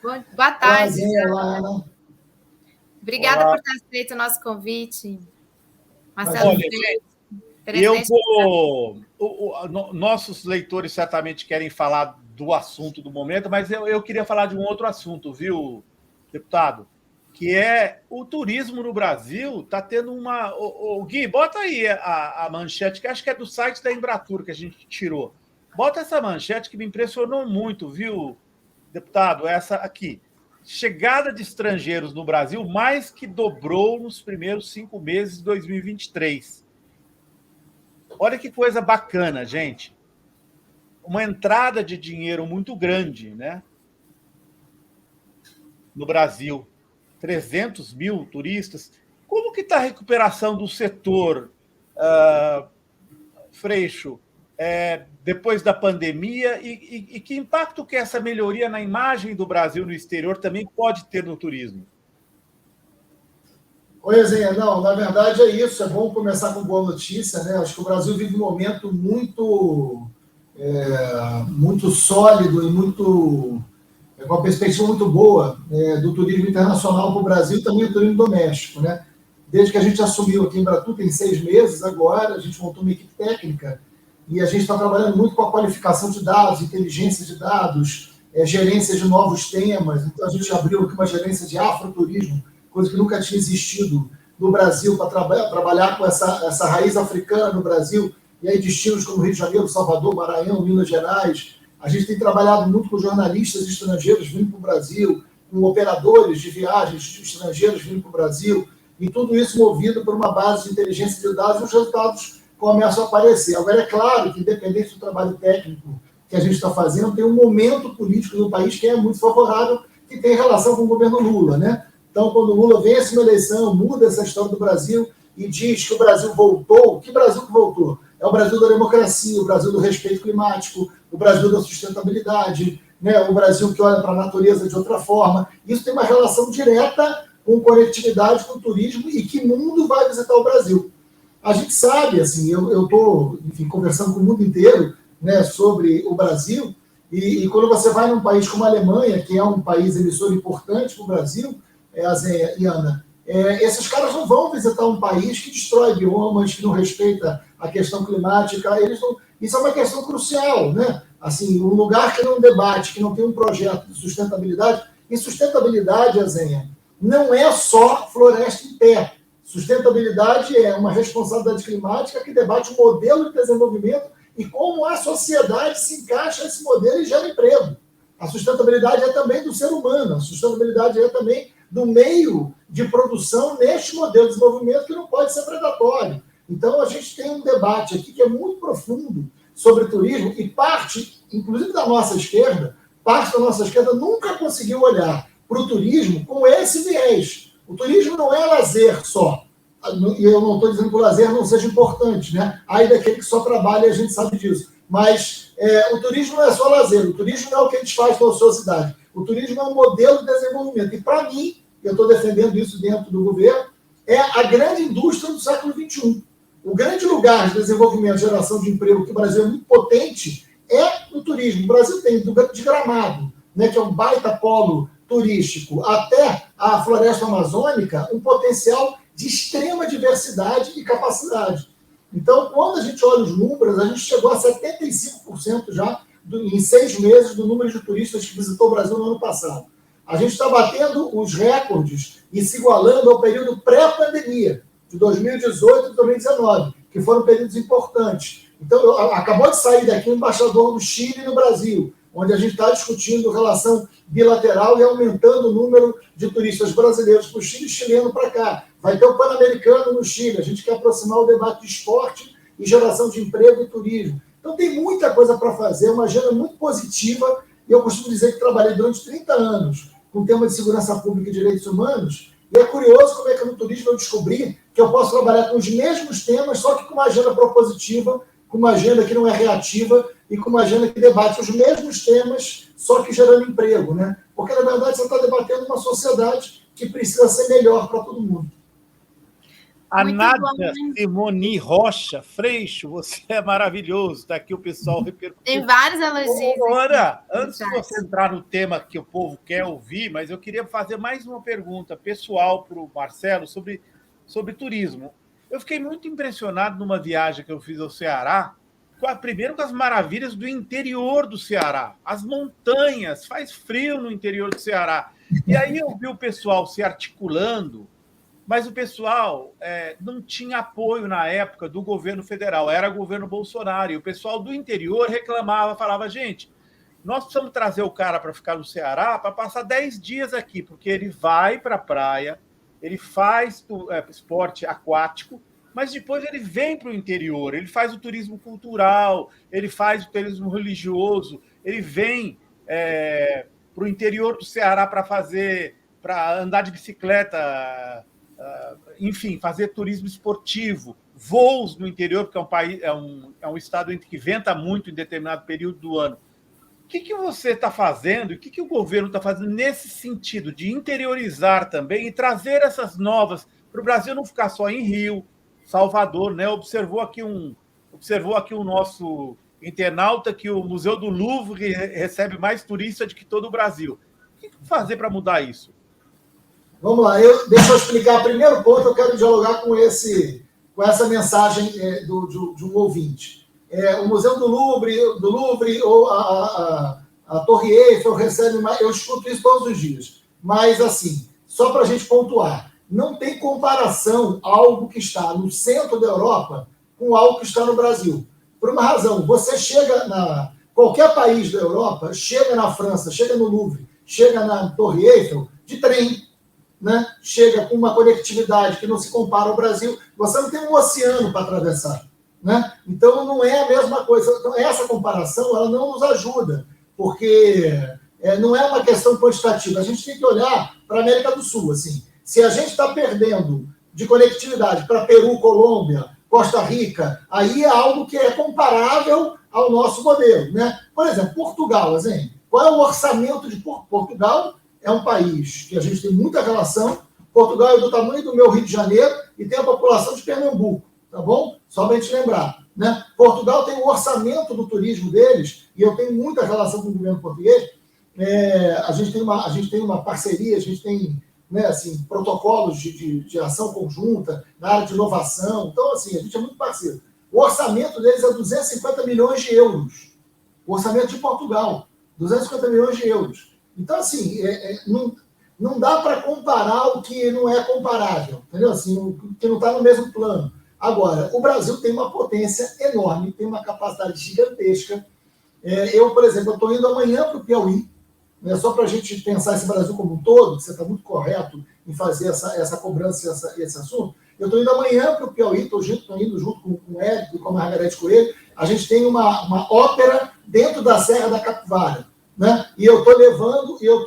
Boa tarde. Olá, Ana. Obrigada por ter aceito o nosso convite. Marcelo, nossos leitores certamente querem falar do assunto do momento, mas eu queria falar de um outro assunto, viu, deputado? Que é o turismo no Brasil está tendo uma... Gui, bota aí a manchete, que acho que é do site da Embratur que a gente tirou. Bota essa manchete que me impressionou muito, viu, deputado? Essa aqui. Chegada de estrangeiros no Brasil mais que dobrou nos primeiros 5 meses de 2023. Olha que coisa bacana, gente. Uma entrada de dinheiro muito grande, né? No Brasil. 300 mil turistas. Como que está a recuperação do setor, Freixo, depois da pandemia? E que impacto que essa melhoria na imagem do Brasil no exterior também pode ter no turismo? Oi, Zenha. Não, na verdade é isso. É bom começar com boa notícia, né? Acho que o Brasil vive um momento muito sólido e com uma perspectiva muito boa do turismo internacional para o Brasil e também do turismo doméstico, né? Desde que a gente assumiu aqui em Embratur, tem 6 meses agora, a gente montou uma equipe técnica e a gente está trabalhando muito com a qualificação de dados, inteligência de dados, gerência de novos temas. Então, a gente abriu aqui uma gerência de afroturismo, coisa que nunca tinha existido no Brasil, para trabalhar com essa raiz africana no Brasil, e aí destinos como Rio de Janeiro, Salvador, Maranhão, Minas Gerais. A gente tem trabalhado muito com jornalistas estrangeiros vindo para o Brasil, com operadores de viagens estrangeiros vindo para o Brasil, e tudo isso movido por uma base de inteligência de dados, e os resultados começam a aparecer. Agora, é claro que, independente do trabalho técnico que a gente está fazendo, tem um momento político do país que é muito favorável, que tem relação com o governo Lula, né? Então, quando o Lula vence uma eleição, muda essa história do Brasil e diz que o Brasil voltou. Que Brasil que voltou? É o Brasil da democracia, o Brasil do respeito climático, o Brasil da sustentabilidade, né? O Brasil que olha para a natureza de outra forma. Isso tem uma relação direta com conectividade, com turismo e que mundo vai visitar o Brasil. A gente sabe, assim, eu estou, conversando com o mundo inteiro, né, sobre o Brasil, e quando você vai num país como a Alemanha, que é um país emissor importante para o Brasil, Zenha e Ana, esses caras não vão visitar um país que destrói biomas, que não respeita a questão climática. Isso é uma questão crucial, né? Assim, um lugar que não debate, que não tem um projeto de sustentabilidade. E sustentabilidade, Zenha, não é só floresta em pé. Sustentabilidade é uma responsabilidade climática que debate o modelo de desenvolvimento e como a sociedade se encaixa nesse modelo e gera emprego. A sustentabilidade é também do ser humano, a sustentabilidade é também do meio de produção neste modelo de desenvolvimento que não pode ser predatório. Então, a gente tem um debate aqui que é muito profundo sobre turismo e parte, inclusive da nossa esquerda, nunca conseguiu olhar para o turismo com esse viés. O turismo não é lazer só. E eu não estou dizendo que o lazer não seja importante, né? Aí daquele que só trabalha, a gente sabe disso. Mas o turismo não é só lazer, o turismo não é o que a gente faz pela sociedade. O turismo é um modelo de desenvolvimento. E, para mim, eu estou defendendo isso dentro do governo, é a grande indústria do século XXI. O grande lugar de desenvolvimento e geração de emprego que o Brasil é muito potente é no turismo. O Brasil tem, de Gramado, né, que é um baita polo turístico, até a floresta amazônica, um potencial de extrema diversidade e capacidade. Então, quando a gente olha os números, a gente chegou a 75% já, em 6 meses, do número de turistas que visitou o Brasil no ano passado. A gente está batendo os recordes e se igualando ao período pré-pandemia, de 2018 e 2019, que foram períodos importantes. Então, acabou de sair daqui o embaixador do Chile no Brasil, onde a gente está discutindo relação bilateral e aumentando o número de turistas brasileiros para o Chile e chileno para cá. Vai ter o Pan-Americano no Chile. A gente quer aproximar o debate de esporte e geração de emprego e turismo. Então, tem muita coisa para fazer, uma agenda muito positiva, e eu costumo dizer que trabalhei durante 30 anos com o tema de segurança pública e direitos humanos, e é curioso como é que no turismo eu descobri que eu posso trabalhar com os mesmos temas, só que com uma agenda propositiva, com uma agenda que não é reativa e com uma agenda que debate os mesmos temas, só que gerando emprego, né? Porque, na verdade, você está debatendo uma sociedade que precisa ser melhor para todo mundo. A Muito Nádia bom, né? Simoni Rocha Freixo, você é maravilhoso. Está aqui o pessoal repercutindo. Tem vários elogios. Ô, Ana, aqui no antes de chat. você entrar no tema que o povo quer ouvir, mas eu queria fazer mais uma pergunta pessoal para o Marcelo sobre turismo. Eu fiquei muito impressionado numa viagem que eu fiz ao Ceará, primeiro com as maravilhas do interior do Ceará, as montanhas, faz frio no interior do Ceará. E aí eu vi o pessoal se articulando, mas o pessoal não tinha apoio na época do governo federal, era o governo Bolsonaro, e o pessoal do interior reclamava, falava, gente, nós precisamos trazer o cara para ficar no Ceará para passar 10 dias aqui, porque ele vai para a praia, ele faz esporte aquático, mas depois ele vem para o interior, ele faz o turismo cultural, ele faz o turismo religioso, ele vem para o interior do Ceará para andar de bicicleta, enfim, fazer turismo esportivo, voos no interior, porque é um estado que venta muito em determinado período do ano. O que você está fazendo e o que o governo está fazendo nesse sentido de interiorizar também e trazer essas novas para o Brasil não ficar só em Rio, Salvador, né? Observou aqui o nosso internauta que o Museu do Louvre recebe mais turistas do que todo o Brasil. O que fazer para mudar isso? Vamos lá, deixa eu explicar. Primeiro ponto, eu quero dialogar com essa mensagem de um ouvinte. O Museu do Louvre ou a Torre Eiffel recebe mais. Eu escuto isso todos os dias. Mas, assim, só para a gente pontuar, não tem comparação algo que está no centro da Europa com algo que está no Brasil. Por uma razão, você chega qualquer país da Europa, chega na França, chega no Louvre, chega na Torre Eiffel, de trem, né? Chega com uma conectividade que não se compara ao Brasil, você não tem um oceano para atravessar. Né? Então, não é a mesma coisa. Então, essa comparação ela não nos ajuda, porque não é uma questão quantitativa. A gente tem que olhar para a América do Sul. Assim. Se a gente está perdendo de conectividade para Peru, Colômbia, Costa Rica, aí é algo que é comparável ao nosso modelo. Né? Por exemplo, Portugal. Assim, qual é o orçamento de Portugal? É um país que a gente tem muita relação. Portugal é do tamanho do meu Rio de Janeiro e tem a população de Pernambuco. Tá bom? Só para a gente lembrar. Né? Portugal tem o orçamento do turismo deles, e eu tenho muita relação com o governo português. A gente tem uma parceria, a gente tem, né, assim, protocolos de ação conjunta na área de inovação. Então, assim, a gente é muito parceiro. O orçamento deles é 250 milhões de euros. O orçamento de Portugal, 250 milhões de euros. Então, assim, não dá para comparar o que não é comparável, entendeu? Assim, o que não está no mesmo plano. Agora, o Brasil tem uma potência enorme, tem uma capacidade gigantesca. Eu, por exemplo, estou indo amanhã para o Piauí, né, só para a gente pensar esse Brasil como um todo, que você está muito correto em fazer essa cobrança, esse assunto. Eu estou indo amanhã para o Piauí, estou indo junto com o Érico e com a Margarete Coelho. A gente tem uma ópera dentro da Serra da Capivara. Né? E eu estou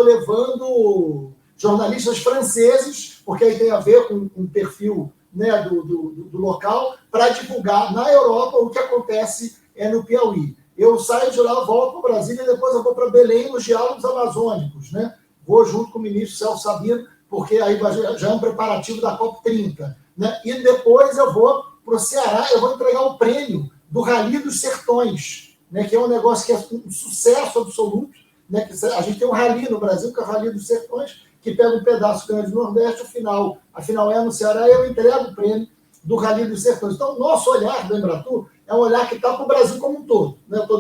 levando jornalistas franceses, porque aí tem a ver com o perfil, né, do local, para divulgar na Europa o que acontece no Piauí. Eu saio de lá, volto para Brasília e depois eu vou para Belém nos diálogos amazônicos. Né? Vou junto com o ministro Celso Sabino, porque aí já é um preparativo da COP30. Né? E depois eu vou para o Ceará, eu vou entregar o prêmio do Rally dos Sertões, né, que é um negócio que é um sucesso absoluto. Né, que a gente tem um rally no Brasil, que é o Rally dos Sertões, que pega um pedaço grande do Nordeste, a final é no Ceará, e eu entrego o prêmio do Rally dos Sertões. Então, o nosso olhar do Embratur é um olhar que está para o Brasil como um todo. Né? Estou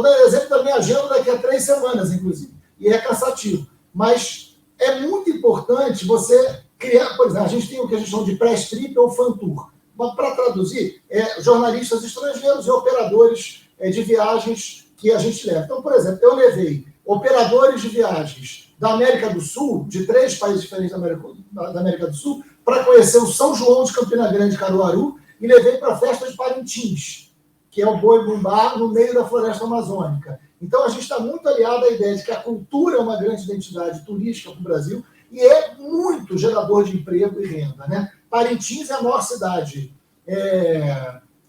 dando exemplo da minha agenda daqui a 3 semanas, inclusive, e é cansativo. Mas é muito importante você criar, por exemplo, a gente tem o que a gente chama de press trip ou fan tour. Mas, para traduzir, jornalistas estrangeiros e operadores de viagens que a gente leva. Então, por exemplo, eu levei operadores de viagens da América do Sul, de 3 países diferentes da América do Sul, para conhecer o São João de Campina Grande, Caruaru, e levei para a festa de Parintins, que é o boi-bumbá no meio da floresta amazônica. Então, a gente está muito aliado à ideia de que a cultura é uma grande identidade turística para o Brasil e é muito gerador de emprego e renda. Né? Parintins é a maior cidade,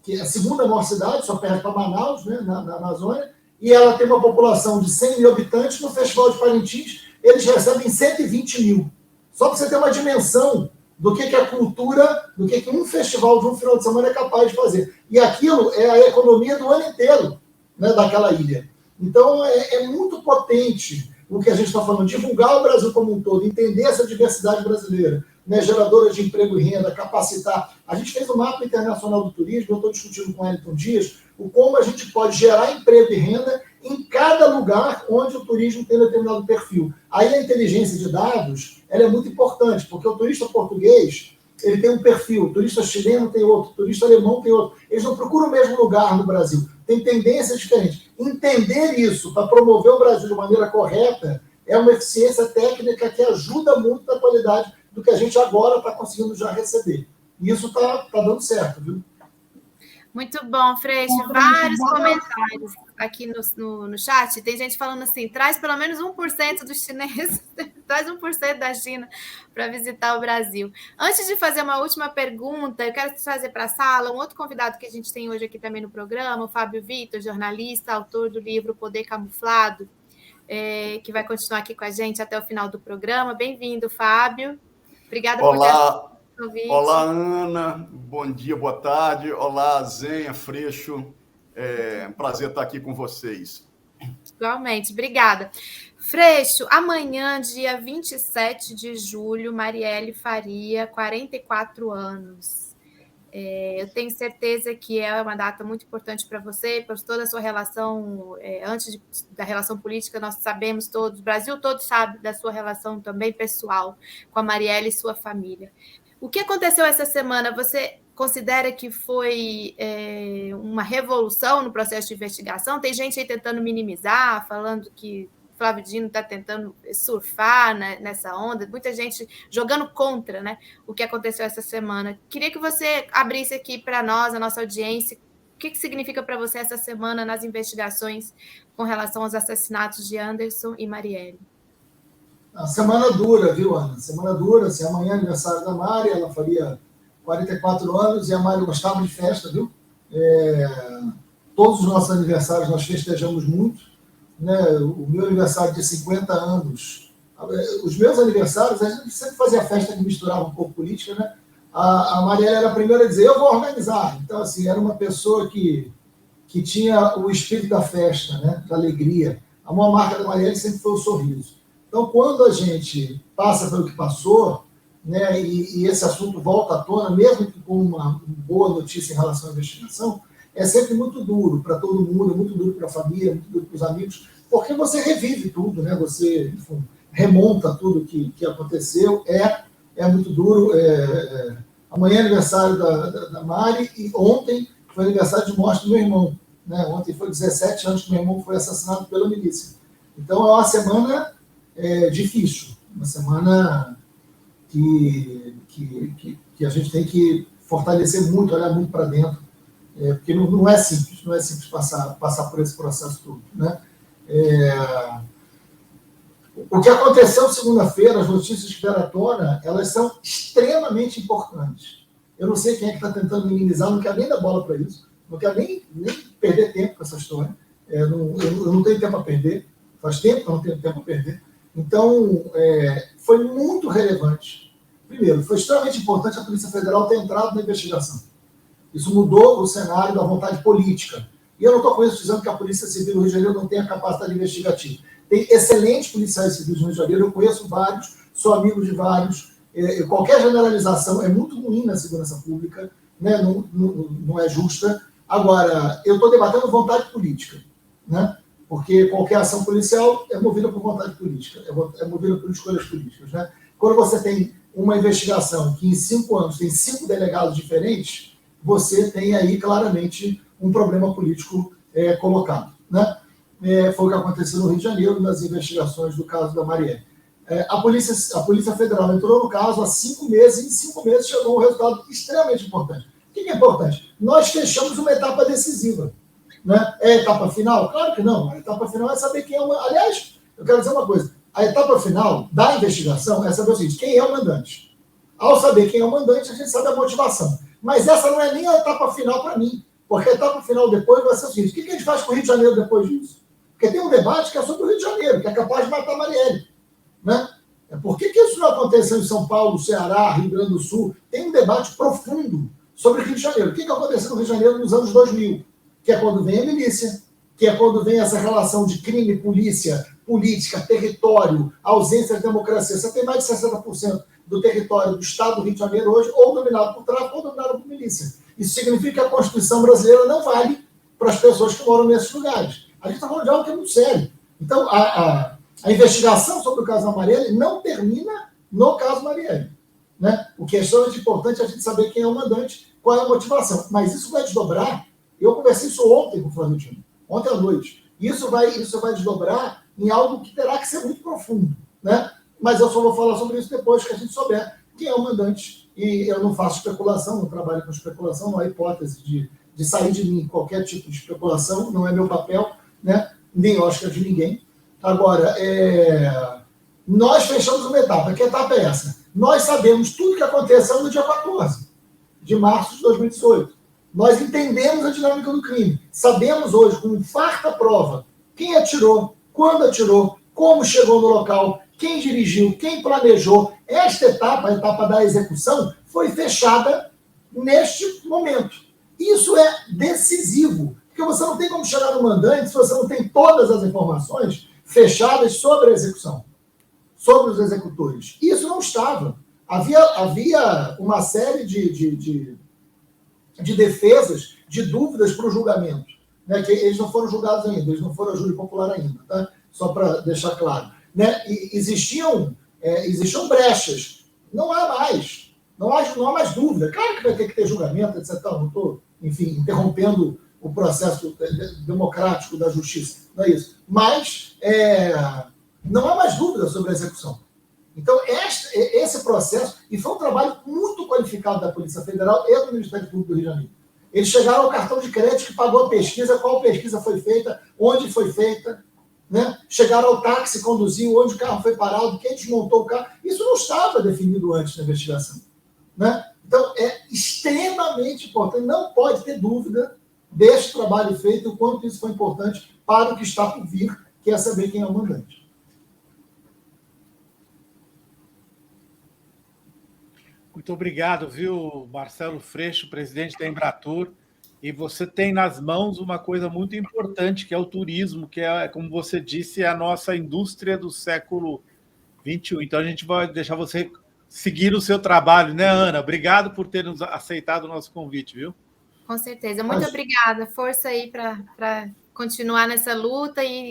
que é a segunda maior cidade, só perto para Manaus, né, na Amazônia, e ela tem uma população de 100 mil habitantes. No Festival de Parintins, eles recebem 120 mil. Só para você ter uma dimensão do que a cultura, do que um festival de um final de semana é capaz de fazer. E aquilo é a economia do ano inteiro, né, daquela ilha. Então, é muito potente o que a gente está falando, divulgar o Brasil como um todo, entender essa diversidade brasileira, né, geradora de emprego e renda, capacitar. A gente fez o mapa internacional do turismo, eu estou discutindo com o Wellington Dias, como a gente pode gerar emprego e renda em cada lugar onde o turismo tem determinado perfil. Aí a inteligência de dados ela é muito importante, porque o turista português ele tem um perfil, o turista chileno tem outro, o turista alemão tem outro. Eles não procuram o mesmo lugar no Brasil, tem tendências diferentes. Entender isso para promover o Brasil de maneira correta é uma eficiência técnica que ajuda muito na qualidade do que a gente agora está conseguindo já receber. E isso está dando certo, viu? Muito bom, Freixo. Vários comentários aqui no chat. Tem gente falando assim, traz pelo menos 1% dos chineses, traz 1% da China para visitar o Brasil. Antes de fazer uma última pergunta, eu quero trazer para a sala um outro convidado que a gente tem hoje aqui também no programa, o Fábio Vitor, jornalista, autor do livro Poder Camuflado, que vai continuar aqui com a gente até o final do programa. Bem-vindo, Fábio. Obrigada por ter... Olá, Ana. Bom dia, boa tarde. Olá, Zenha, Freixo. É um prazer estar aqui com vocês. Igualmente, obrigada. Freixo, amanhã, dia 27 de julho, Marielle faria 44 anos. Eu tenho certeza que é uma data muito importante para você, por toda a sua relação, antes da relação política, nós sabemos todos, o Brasil todo sabe da sua relação também pessoal com a Marielle e sua família. O que aconteceu essa semana, você considera que foi uma revolução no processo de investigação? Tem gente aí tentando minimizar, falando que Flávio Dino está tentando surfar, né, nessa onda, muita gente jogando contra, né, o que aconteceu essa semana. Queria que você abrisse aqui para nós, a nossa audiência, o que significa para você essa semana nas investigações com relação aos assassinatos de Anderson e Marielle. A semana dura, viu, Ana? Semana dura, assim, amanhã é aniversário da Mari, ela faria 44 anos e a Mari gostava de festa, viu? Todos os nossos aniversários nós festejamos muito, né? O meu aniversário de 50 anos, os meus aniversários, a gente sempre fazia festa que misturava um pouco política, né? A Marielle era a primeira a dizer, eu vou organizar. Então, assim, era uma pessoa que tinha o espírito da festa, né? Da alegria. A maior marca da Marielle sempre foi o sorriso. Então, quando a gente passa pelo que passou, né, e esse assunto volta à tona, mesmo que com uma boa notícia em relação à investigação, é sempre muito duro para todo mundo, é muito duro para a família, é muito duro para os amigos, porque você revive tudo, né? Você, enfim, remonta tudo que aconteceu, é muito duro. Amanhã é aniversário da Mari e ontem foi aniversário de morte do meu irmão. Né? Ontem foi 17 anos que meu irmão foi assassinado pela milícia. Então, é uma semana difícil, uma semana que a gente tem que fortalecer muito, olhar muito para dentro, porque não é simples passar por esse processo todo, né? O que aconteceu segunda-feira, as notícias que deram à tona, elas são extremamente importantes. Eu não sei quem é que está tentando minimizar, não quero nem dar bola para isso, não quero nem perder tempo com essa história, eu não tenho tempo a perder, faz tempo que eu não tenho tempo a perder. Então, foi muito relevante. Primeiro, foi extremamente importante a Polícia Federal ter entrado na investigação. Isso mudou o cenário da vontade política. E eu não estou com isso dizendo que a Polícia Civil do Rio de Janeiro não tem a capacidade investigativa. Tem excelentes policiais civis no Rio de Janeiro, eu conheço vários, sou amigo de vários. Qualquer generalização é muito ruim na segurança pública, né? Não é justa. Agora, eu estou debatendo vontade política, né? Porque qualquer ação policial é movida por vontade política, é movida por escolhas políticas, né? Quando você tem uma investigação que em 5 anos tem 5 delegados diferentes, você tem aí claramente um problema político colocado, né? Foi o que aconteceu no Rio de Janeiro nas investigações do caso da Marielle. A Polícia Federal entrou no caso há 5 meses e em 5 meses chegou um resultado extremamente importante. O que é importante? Nós fechamos uma etapa decisiva. Né? É a etapa final? Claro que não. A etapa final é saber quem é o... Aliás, eu quero dizer uma coisa. A etapa final da investigação é saber o seguinte, quem é o mandante. Ao saber quem é o mandante, a gente sabe a motivação. Mas essa não é nem a etapa final para mim. Porque a etapa final depois vai ser o seguinte, o que a gente faz com o Rio de Janeiro depois disso? Porque tem um debate que é sobre o Rio de Janeiro, que é capaz de matar a Marielle. Né? Por que isso não aconteceu em São Paulo, Ceará, Rio Grande do Sul? Tem um debate profundo sobre o Rio de Janeiro. O que aconteceu no Rio de Janeiro nos anos 2000? Que é quando vem a milícia, que é quando vem essa relação de crime, polícia, política, território, ausência de democracia. Você tem mais de 60% do território do Estado do Rio de Janeiro hoje ou dominado por tráfico ou dominado por milícia. Isso significa que a Constituição brasileira não vale para as pessoas que moram nesses lugares. A gente está falando de algo que é muito sério. Então, a investigação sobre o caso Marielle não termina no caso Marielle. Né? O que é extremamente importante é a gente saber quem é o mandante, qual é a motivação. Mas isso vai desdobrar. Eu conversei isso ontem com o Flávio Dino, ontem à noite. Isso vai desdobrar em algo que terá que ser muito profundo. Né? Mas eu só vou falar sobre isso depois que a gente souber quem é o mandante. E eu não faço especulação, não trabalho com especulação, não há hipótese de sair de mim qualquer tipo de especulação, não é meu papel, né? Nem eu acho que é de ninguém. Agora, nós fechamos uma etapa. Que etapa é essa? Nós sabemos tudo que aconteceu no dia 14 de março de 2018. Nós entendemos a dinâmica do crime. Sabemos hoje, com farta prova, quem atirou, quando atirou, como chegou no local, quem dirigiu, quem planejou. Esta etapa, a etapa da execução, foi fechada neste momento. Isso é decisivo, porque você não tem como chegar no mandante se você não tem todas as informações fechadas sobre a execução, sobre os executores. Isso não estava. Havia uma série de defesas, de dúvidas para o julgamento, né? Que eles não foram julgados ainda, eles não foram a júri popular ainda, tá? Só para deixar claro. Né? E existiam brechas. Não há mais. Não há mais dúvida. Claro que vai ter que ter julgamento, etc. Não estou, enfim, interrompendo o processo democrático da justiça. Não é isso. Mas não há mais dúvida sobre a execução. Então, esse processo, e foi um trabalho muito qualificado da Polícia Federal e do Ministério Público do Rio de Janeiro. Eles chegaram ao cartão de crédito que pagou a pesquisa, qual pesquisa foi feita, onde foi feita, né? Chegaram ao táxi, conduziu, onde o carro foi parado, quem desmontou o carro. Isso não estava definido antes da investigação. Né? Então, é extremamente importante, não pode ter dúvida deste trabalho feito, o quanto isso foi importante para o que está por vir, que é saber quem é o mandante. Muito obrigado, viu, Marcelo Freixo, presidente da Embratur. E você tem nas mãos uma coisa muito importante, que é o turismo, que é, como você disse, é a nossa indústria do século XXI. Então, a gente vai deixar você seguir o seu trabalho, né, Ana? Obrigado por ter nos aceitado o nosso convite, viu? Com certeza. Muito obrigada. Força aí para continuar nessa luta e